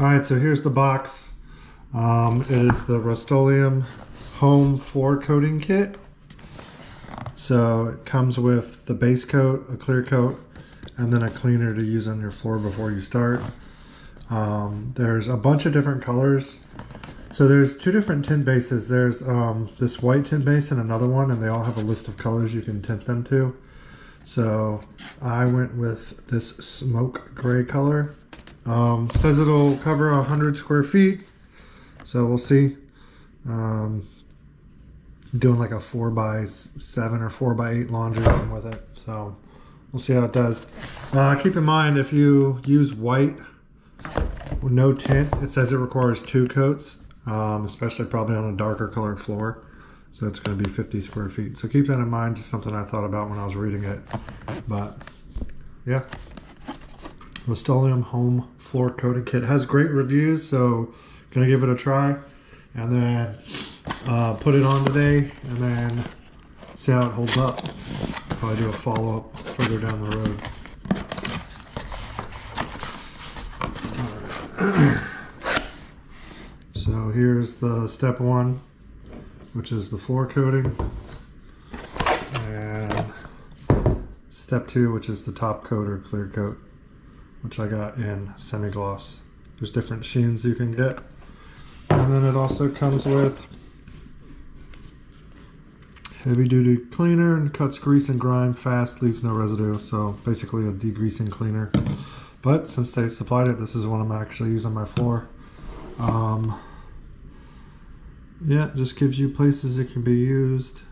Alright, so here's the box. It is the Rustoleum Home Floor Coating Kit. So it comes with the base coat, a clear coat, and then a cleaner to use on your floor before you start. There's a bunch of different colors. So there's two different tint bases. There's this white tint base and another one, and they all have a list of colors you can tint them to. So I went with this smoke gray color. Says it'll cover 100 square feet. So we'll see. Doing like a 4x7 or 4x8 laundry room with it. So we'll see how it does. Keep in mind, if you use white with no tint, it says it requires 2 coats, especially probably on a darker colored floor. So it's going to be 50 square feet. So keep that in mind, just something I thought about when I was reading it. But yeah, Rustoleum Home Floor Coating Kit has great reviews, so gonna give it a try, and then put it on today, and then see how it holds up. Probably do a follow-up further down the road. So here's the step 1, which is the floor coating, and step 2, which is the top coat or clear coat, which I got in semi-gloss. There's different sheens you can get. And then it also comes with heavy duty cleaner, and cuts grease and grime fast, leaves no residue. So basically a degreasing cleaner. But since they supplied it, this is what I'm actually using on my floor. Yeah, it just gives you places it can be used.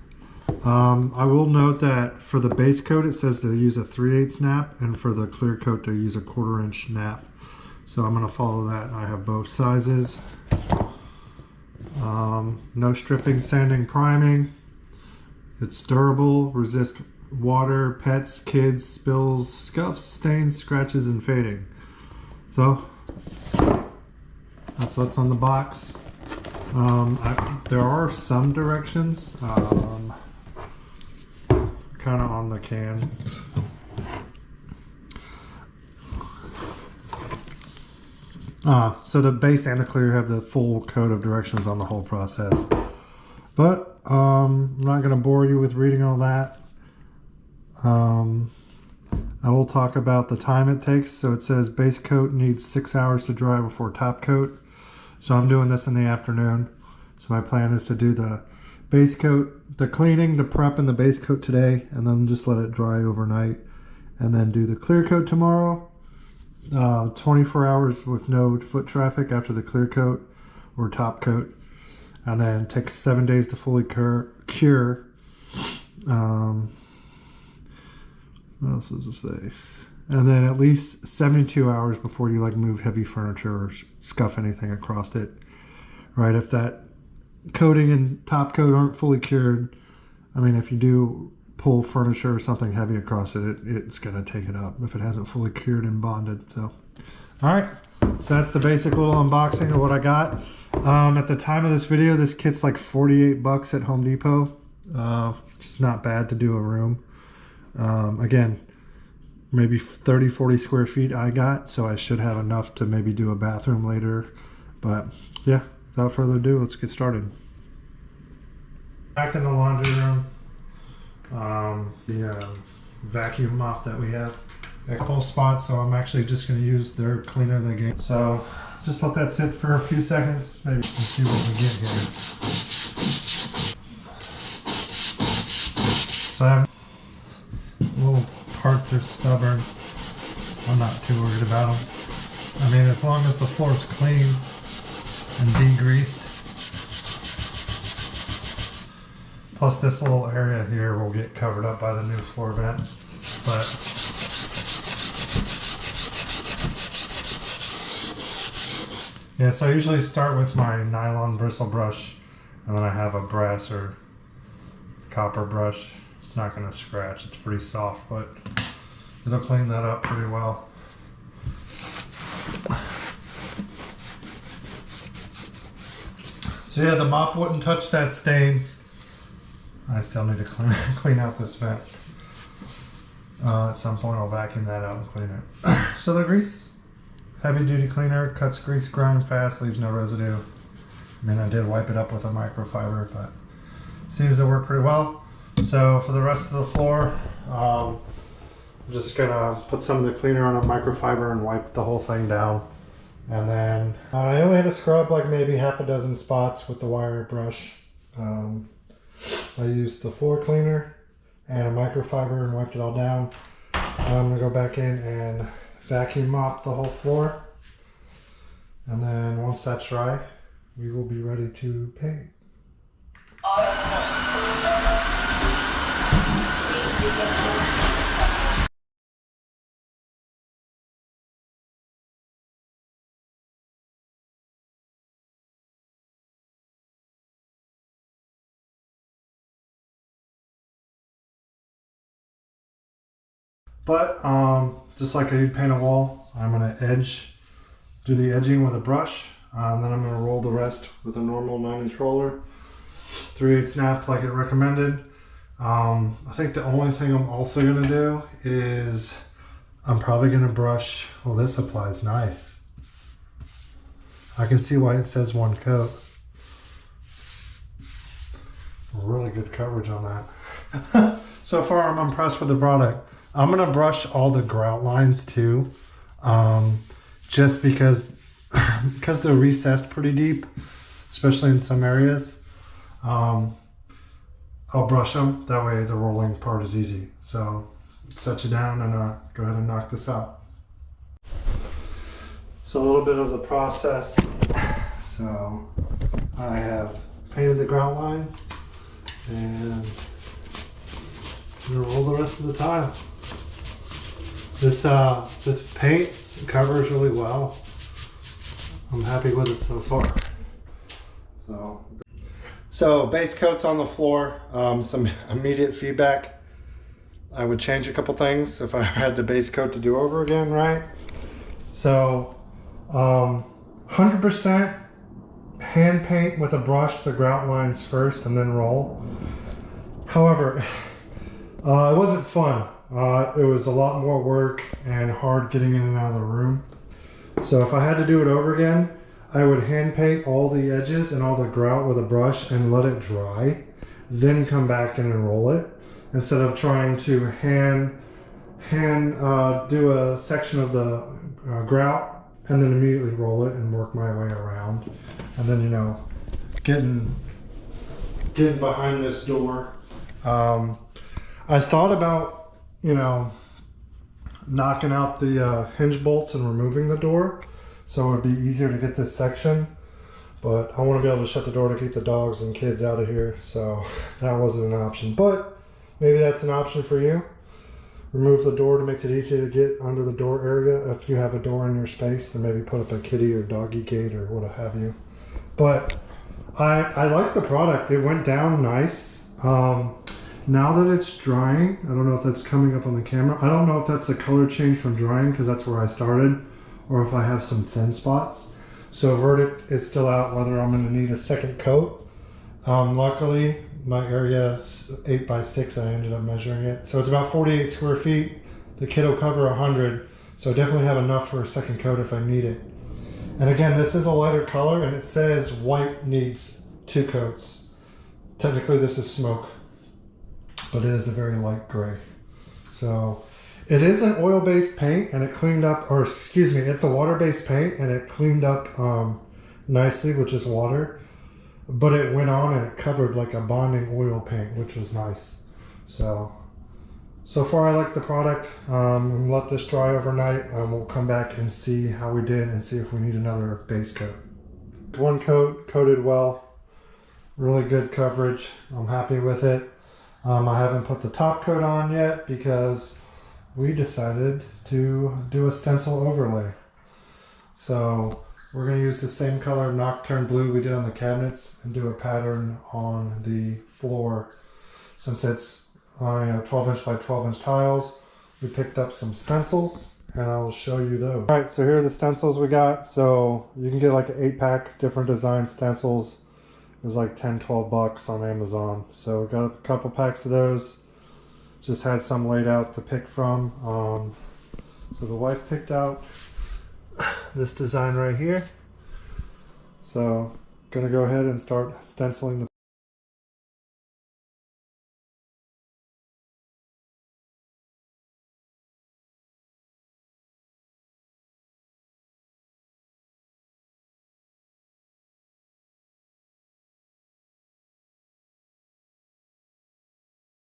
I will note that for the base coat, it says to use a 3/8 snap, and for the clear coat to use a 1/4 inch snap. So I'm going to follow that. I have both sizes. No stripping, sanding, priming. It's durable, resist water, pets, kids, spills, scuffs, stains, scratches, and fading. So that's what's on the box. There are some directions kind of on the can. So the base and the clear have the full code of directions on the whole process. But I'm not going to bore you with reading all that. I will talk about the time it takes. So it says base coat needs 6 hours to dry before top coat. So I'm doing this in the afternoon. So my plan is to do the base coat, the cleaning, the prep, and the base coat today, and then just let it dry overnight, and then do the clear coat tomorrow. 24 hours with no foot traffic after the clear coat or top coat, and then takes 7 days to fully cure. What else does it say? And then at least 72 hours before you like move heavy furniture or scuff anything across it. Right, if that coating and top coat aren't fully cured, I mean, if you do pull furniture or something heavy across it, it's going to take it up if it hasn't fully cured and bonded. So, all right, so that's the basic little unboxing of what I got. At the time of this video, this kit's like 48 bucks at Home Depot. It's not bad to do a room. Again, maybe 30-40 square feet I got, so I should have enough to maybe do a bathroom later. But yeah, without further ado, let's get started. Back in the laundry room. The vacuum mop that we have at Cold Spot, so I'm actually just going to use their cleaner they gave. So just let that sit for a few seconds, maybe see what we get here. So little parts are stubborn. I'm not too worried about them. I mean, as long as the floor's clean and degreased. Plus this little area here will get covered up by the new floor vent. But yeah, so I usually start with my nylon bristle brush, and then I have a brass or copper brush. It's not going to scratch, it's pretty soft, but it'll clean that up pretty well. So yeah, the mop wouldn't touch that stain. I still need to clean out this vent. At some point I'll vacuum that out and clean it. So the grease Heavy duty cleaner, cuts grease, grime fast, leaves no residue. I mean, I did wipe it up with a microfiber, but seems to work pretty well. So for the rest of the floor, I'm just gonna put some of the cleaner on a microfiber and wipe the whole thing down. And then I only had to scrub like maybe half a dozen spots with the wire brush. I used the floor cleaner and a microfiber and wiped it all down. I'm gonna go back in and vacuum mop the whole floor. And then once that's dry, we will be ready to paint. But just like you'd paint a wall, I'm gonna do the edging with a brush, and then I'm gonna roll the rest with a normal 9-inch roller, 3/8 snap like it recommended. I think the only thing I'm also gonna do is I'm probably gonna brush. Well, this applies nice. I can see why it says 1 coat. Really good coverage on that. So far, I'm impressed with the product. I'm gonna brush all the grout lines too, just because they're recessed pretty deep, especially in some areas. I'll brush them, that way the rolling part is easy. So set you down and go ahead and knock this out. So a little bit of the process. So I have painted the grout lines and I'm gonna roll the rest of the tile. This paint covers really well. I'm happy with it so far. So base coats on the floor. Some immediate feedback. I would change a couple things if I had the base coat to do over again, right? So 100% hand paint with a brush the grout lines first and then roll. However, it wasn't fun. It was a lot more work and hard getting in and out of the room. So if I had to do it over again, I would hand paint all the edges and all the grout with a brush and let it dry, then come back in and roll it, instead of trying to hand do a section of the grout and then immediately roll it and work my way around. And then, you know, getting behind this door. I thought about, you know, knocking out the hinge bolts and removing the door, so it would be easier to get this section, but I want to be able to shut the door to keep the dogs and kids out of here, so that wasn't an option. But maybe that's an option for you. Remove the door to make it easy to get under the door area if you have a door in your space, and maybe put up a kitty or doggy gate or what have you. But I like the product. It went down nice. Now that it's drying, I don't know if that's coming up on the camera. I don't know if that's a color change from drying, because that's where I started, or if I have some thin spots. So verdict is still out whether I'm gonna need a second coat. Luckily, my area is 8 by 6, I ended up measuring it. So it's about 48 square feet. The kit will cover 100, so I definitely have enough for a second coat if I need it. And again, this is a lighter color, and it says white needs 2 coats. Technically, this is smoke, but it is a very light gray. So it is an oil-based paint, and it cleaned up, or excuse me, it's a water-based paint, and it cleaned up nicely with just water. But it went on and it covered like a bonding oil paint, which was nice. So far I like the product. Let this dry overnight, and we'll come back and see how we did and see if we need another base coat. 1 coat, coated well, really good coverage. I'm happy with it. I haven't put the top coat on yet because we decided to do a stencil overlay. So we're going to use the same color Nocturne Blue we did on the cabinets and do a pattern on the floor. Since it's 12-inch by 12-inch tiles, we picked up some stencils, and I'll show you those. All right, so here are the stencils we got. So you can get like an 8-pack, different design stencils. It was like 10, 12 bucks on Amazon. So we got a couple packs of those. Just had some laid out to pick from. So the wife picked out this design right here. So gonna go ahead and start stenciling the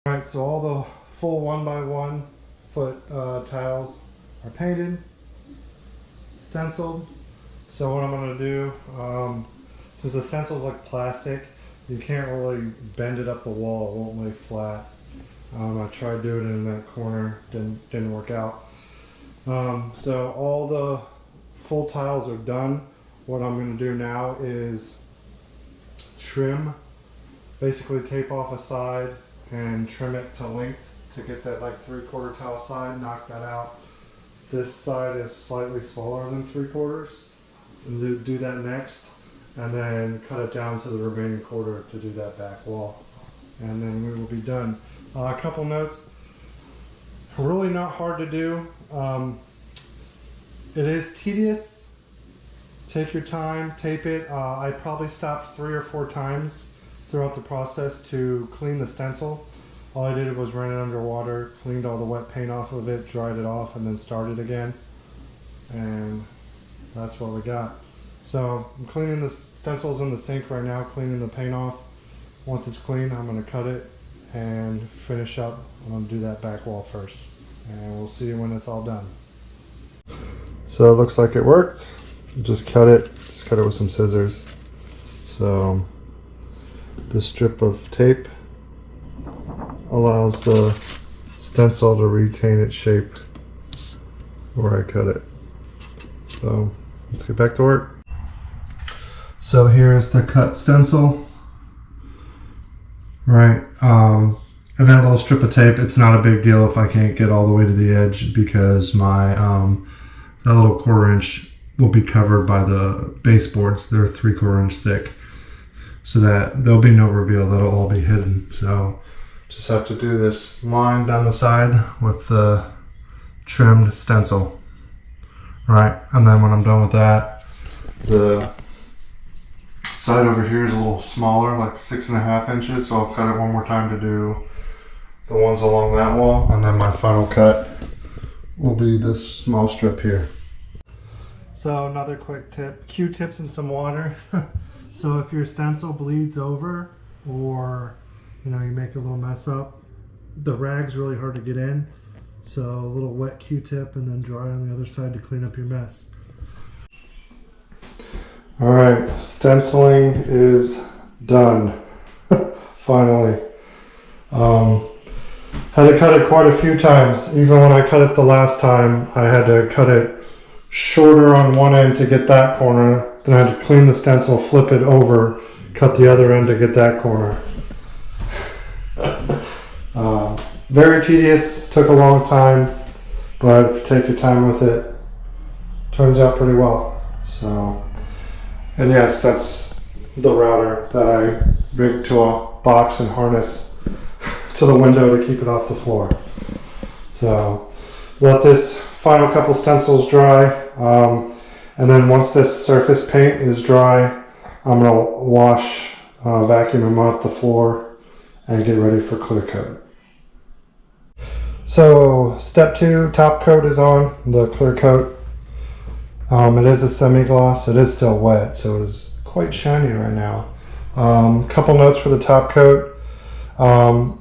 Alright, so all the full 1x1 foot tiles are painted, stenciled. So what I'm going to do, since the stencil is like plastic, you can't really bend it up the wall, it won't lay flat. I tried doing it in that corner, didn't work out. So all the full tiles are done. What I'm going to do now is trim, basically tape off a side and trim it to length to get that like 3/4 tile side, knock that out. This side is slightly smaller than 3/4, and do that next, and then cut it down to the remaining quarter to do that back wall, and then we will be done. A couple notes, really not hard to do. It is tedious. Take your time, tape it. I probably stopped 3 or 4 times throughout the process to clean the stencil. All I did was run it under water, cleaned all the wet paint off of it, dried it off, and then started again. And that's what we got. So I'm cleaning the stencils in the sink right now, cleaning the paint off. Once it's clean, I'm going to cut it and finish up. I'm going to do that back wall first. And we'll see you when it's all done. So it looks like it worked. Just cut it with some scissors. So this strip of tape allows the stencil to retain its shape where I cut it. So let's get back to work. So here's the cut stencil. Right, and that little strip of tape, it's not a big deal if I can't get all the way to the edge, because my that little 1/4 inch will be covered by the baseboards. They're 3/4 inch thick, so that there'll be no reveal, that'll all be hidden. So just have to do this line down the side with the trimmed stencil. Right, and then when I'm done with that, the side over here is a little smaller, like 6.5 inches, so I'll cut it one more time to do the ones along that wall, and then my final cut will be this small strip here. So another quick tip, Q-tips and some water. So if your stencil bleeds over, or you make a little mess up, the rag's really hard to get in, so a little wet Q-tip and then dry on the other side to clean up your mess. Alright, stenciling is done. Finally. Had to cut it quite a few times. Even when I cut it the last time, I had to cut it shorter on one end to get that corner. Then I had to clean the stencil, flip it over, cut the other end to get that corner. Very tedious, took a long time, but if you take your time with it, turns out pretty well. So, and yes, that's the router that I rigged to a box and harness to the window to keep it off the floor. So let this final couple stencils dry, and then once this surface paint is dry, I'm going to wash, vacuum and mop the floor and get ready for clear coat. So step 2, top coat is on, the clear coat. It is a semi-gloss, it is still wet, so it is quite shiny right now. Couple notes for the top coat.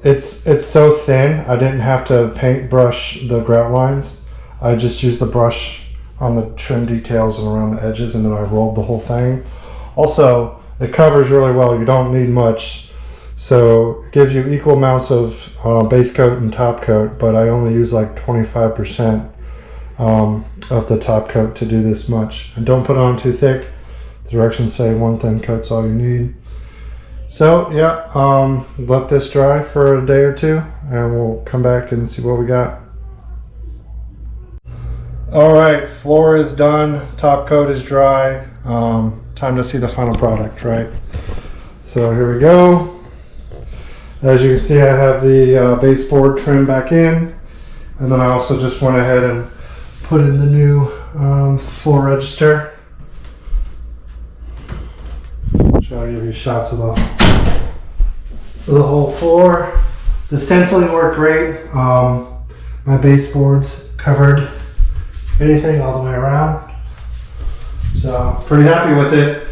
It's so thin, I didn't have to paint brush the grout lines. I just used the brush on the trim details and around the edges, and then I rolled the whole thing. Also, it covers really well, you don't need much. So it gives you equal amounts of base coat and top coat, but I only use like 25% of the top coat to do this much. And don't put it on too thick. The directions say 1 thin coat's all you need. So yeah, let this dry for a day or 2 and we'll come back and see what we got. Alright, floor is done, top coat is dry. Time to see the final product, right? So here we go. As you can see, I have the baseboard trim back in, and then I also just went ahead and put in the new floor register. Try to give you shots of the whole floor. The stenciling worked great. My baseboards covered anything all the way around. So pretty happy with it.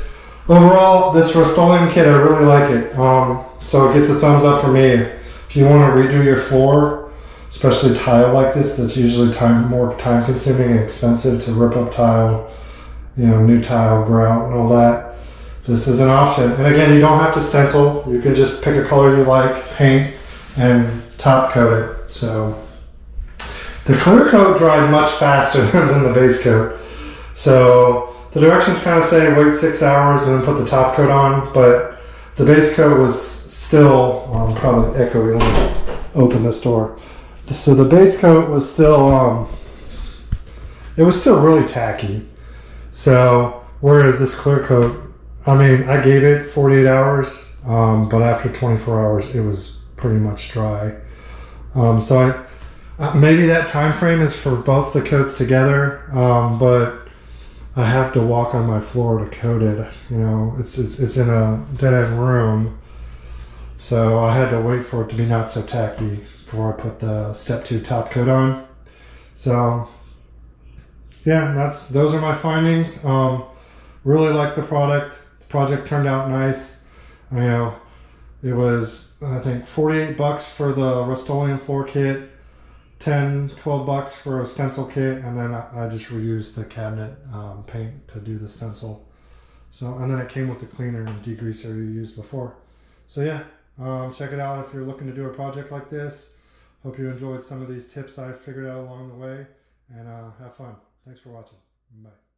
Overall, this Rustoleum kit, I really like it. So it gets a thumbs up for me. If you want to redo your floor, especially tile like this, that's usually more time consuming and expensive to rip up tile, new tile, grout and all that. This is an option. And again, you don't have to stencil. You can just pick a color you like, paint, and top coat it. So the clear coat dried much faster than the base coat. So the directions kind of say wait 6 hours and then put the top coat on, but the base coat was still, probably echoey. Let me open this door. So the base coat was still, it was still really tacky. So whereas this clear coat, I gave it 48 hours, but after 24 hours, it was pretty much dry. So maybe that time frame is for both the coats together, but I have to walk on my floor to coat it. It's in a dead end room, so I had to wait for it to be not so tacky before I put the step 2 top coat on. So yeah, those are my findings. Really like the product. The project turned out nice. It was, I think, 48 bucks for the Rustoleum floor kit, 10, 12 bucks for a stencil kit, and then I just reused the cabinet paint to do the stencil. So, and then it came with the cleaner and degreaser you used before. So yeah, check it out if you're looking to do a project like this. Hope you enjoyed some of these tips I figured out along the way, and have fun. Thanks for watching. Bye.